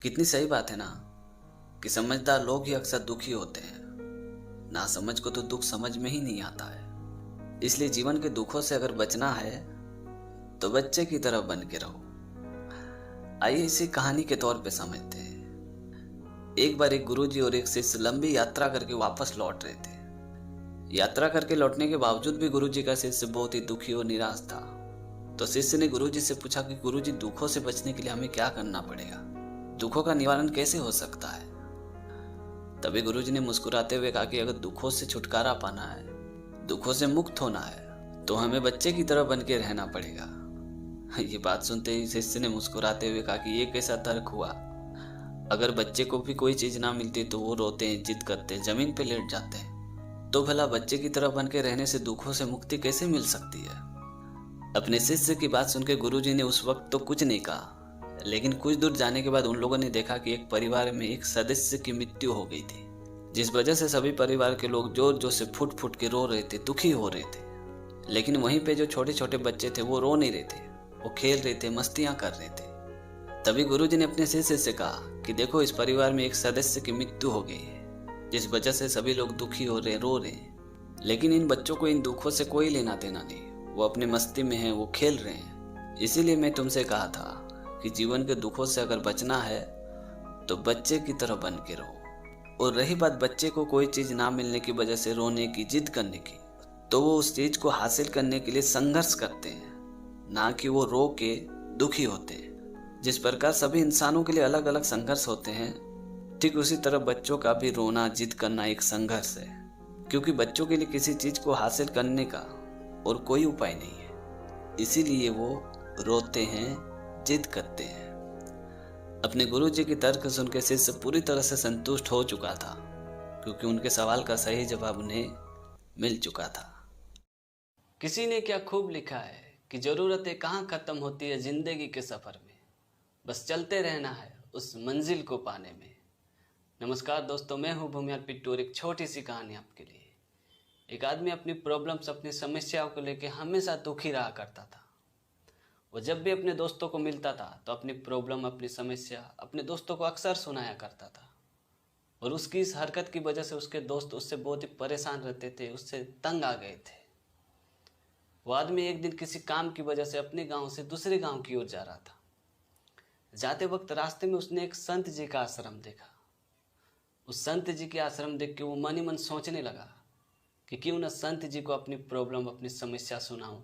कितनी सही बात है ना कि समझदार लोग ही अक्सर दुखी होते हैं। ना समझ को तो दुख समझ में ही नहीं आता है। इसलिए जीवन के दुखों से अगर बचना है तो बच्चे की तरह बन के रहो। आइए इसी कहानी के तौर पे समझते हैं। एक बार एक गुरुजी और एक शिष्य लंबी यात्रा करके वापस लौट रहे थे। यात्रा करके लौटने के बावजूद भी गुरुजी का शिष्य बहुत ही दुखी और निराश था। तो शिष्य ने गुरुजी से पूछा कि गुरुजी, दुखों से बचने के लिए हमें क्या करना पड़ेगा? दुखों का निवारण कैसे हो सकता है? तभी गुरुजी ने मुस्कुराते हुए कहा कि अगर दुखों से छुटकारा पाना है, दुखों से मुक्त होना है, तो हमें बच्चे की तरह बन के रहना पड़ेगा। ये बात सुनते ही शिष्य ने मुस्कुराते हुए कहा कि ये कैसा तर्क हुआ? अगर बच्चे को भी कोई चीज ना मिलती तो वो रोते हैं, जिद करते हैं, जमीन पे लेट जाते हैं, तो भला बच्चे की तरह बन के रहने से दुखों से मुक्ति कैसे मिल सकती है? अपने शिष्य की बात सुनकर गुरुजी ने उस वक्त तो कुछ नहीं कहा, लेकिन कुछ दूर जाने के बाद उन लोगों ने देखा कि एक परिवार में एक सदस्य की मृत्यु हो गई थी, जिस वजह से सभी परिवार के लोग जोर जोर से फुट फुट के रो रहे थे, दुखी हो रहे थे। लेकिन वहीं पे जो छोटे छोटे बच्चे थे वो रो नहीं रहे थे, वो खेल रहे थे, मस्तियां कर रहे थे। तभी गुरुजी ने अपने शिष्य से कहा कि देखो, इस परिवार में एक सदस्य की मृत्यु हो गई है, जिस वजह से सभी लोग दुखी हो रहे, रो रहे हैं। लेकिन इन बच्चों को इन दुखों से कोई लेना देना नहीं, वो अपने मस्ती में हैं, वो खेल रहे हैं। इसीलिए मैं तुमसे कहा था कि जीवन के दुखों से अगर बचना है तो बच्चे की तरह बन के रहो। और रही बात बच्चे को कोई चीज ना मिलने की वजह से रोने की, जिद करने की, तो वो उस चीज को हासिल करने के लिए संघर्ष करते हैं, ना कि वो रो के दुखी होते हैं। जिस प्रकार सभी इंसानों के लिए अलग अलग संघर्ष होते हैं, ठीक उसी तरह बच्चों का भी रोना, जिद करना एक संघर्ष है। क्योंकि बच्चों के लिए किसी चीज को हासिल करने का और कोई उपाय नहीं है, इसीलिए वो रोते हैं, जिद करते हैं। अपने गुरुजी की तर्क सुनकर शिष्य पूरी तरह से संतुष्ट हो चुका था, क्योंकि उनके सवाल का सही जवाब उन्हें मिल चुका था। किसी ने क्या खूब लिखा है कि जरूरतें कहाँ खत्म होती है जिंदगी के सफर में, बस चलते रहना है उस मंजिल को पाने में। नमस्कार दोस्तों, मैं हूँ भूमियार पिट्टू और एक छोटी सी कहानी आपके लिए। एक आदमी अपनी प्रॉब्लम्स, अपनी समस्याओं को लेकर हमेशा दुखी रहा करता था। वो जब भी अपने दोस्तों को मिलता था तो अपनी प्रॉब्लम, अपनी समस्या अपने दोस्तों को अक्सर सुनाया करता था। और उसकी इस हरकत की वजह से उसके दोस्त उससे बहुत ही परेशान रहते थे, उससे तंग आ गए थे। वो आदमी एक दिन किसी काम की वजह से अपने गांव से दूसरे गांव की ओर जा रहा था। जाते वक्त रास्ते में उसने एक संत जी का आश्रम देखा। उस संत जी के आश्रम देख के वो मन ही मन सोचने लगा कि क्यों न संत जी को अपनी प्रॉब्लम, अपनी समस्या सुनाऊं।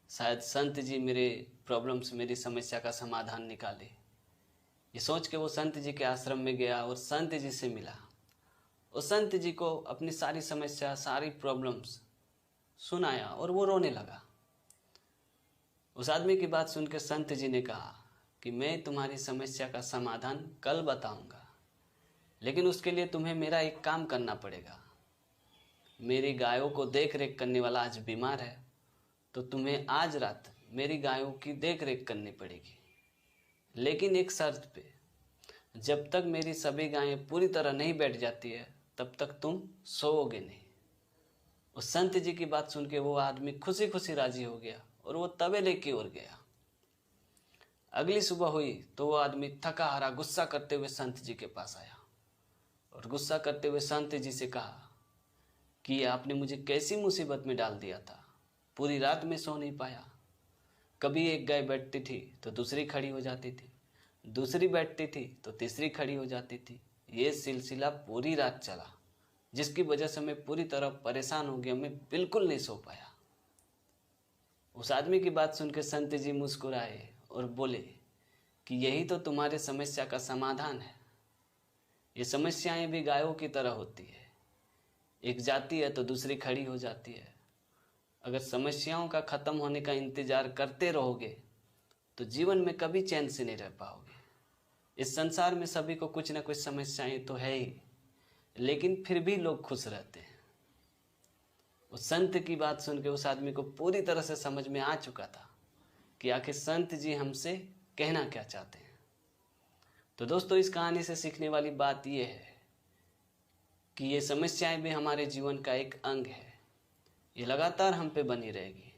शायद संत जी मेरे प्रॉब्लम से, मेरी समस्या का समाधान निकाले। ये सोच के वो संत जी के आश्रम में गया और संत जी से मिला। उस संत जी को अपनी सारी समस्या, सारी प्रॉब्लम्स सुनाया और वो रोने लगा। उस आदमी की बात सुनकर संत जी ने कहा कि मैं तुम्हारी समस्या का समाधान कल बताऊंगा, लेकिन उसके लिए तुम्हें मेरा एक काम करना पड़ेगा। मेरी गायों को देख रेख करने वाला आज बीमार है, तो तुम्हें आज रात मेरी गायों की देख रेख करनी पड़ेगी, लेकिन एक शर्त पे। जब तक मेरी सभी गायें पूरी तरह नहीं बैठ जाती है तब तक तुम सोओगे नहीं। उस संत जी की बात सुन के वो आदमी खुशी खुशी राजी हो गया और वो तबेले की ओर गया। अगली सुबह हुई तो वो आदमी थका हारा गुस्सा करते हुए संत जी के पास आया और गुस्सा करते हुए संत जी से कहा कि आपने मुझे कैसी मुसीबत में डाल दिया था। पूरी रात में सो नहीं पाया। कभी एक गाय बैठती थी तो दूसरी खड़ी हो जाती थी, दूसरी बैठती थी तो तीसरी खड़ी हो जाती थी। ये सिलसिला पूरी रात चला, जिसकी वजह से मैं पूरी तरह परेशान हो गया, मैं बिल्कुल नहीं सो पाया। उस आदमी की बात सुनकर संत जी मुस्कुराए और बोले कि यही तो तुम्हारे समस्या का समाधान है। ये समस्याएं भी गायों की तरह होती है, एक जाती है तो दूसरी खड़ी हो जाती है। अगर समस्याओं का खत्म होने का इंतजार करते रहोगे तो जीवन में कभी चैन से नहीं रह पाओगे। इस संसार में सभी को कुछ ना कुछ समस्याएं तो है ही, लेकिन फिर भी लोग खुश रहते हैं। उस संत की बात सुन के उस आदमी को पूरी तरह से समझ में आ चुका था कि आखिर संत जी हमसे कहना क्या चाहते हैं। तो दोस्तों, इस कहानी से सीखने वाली बात यह है कि ये समस्याएं भी हमारे जीवन का एक अंग है। ये लगातार हम पे बनी रहेगी,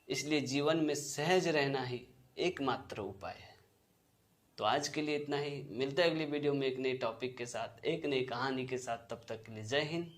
इसलिए जीवन में सहज रहना ही एकमात्र उपाय है। तो आज के लिए इतना ही, मिलते हैं अगली वीडियो में एक नए टॉपिक के साथ, एक नई कहानी के साथ। तब तक के लिए जय हिंद,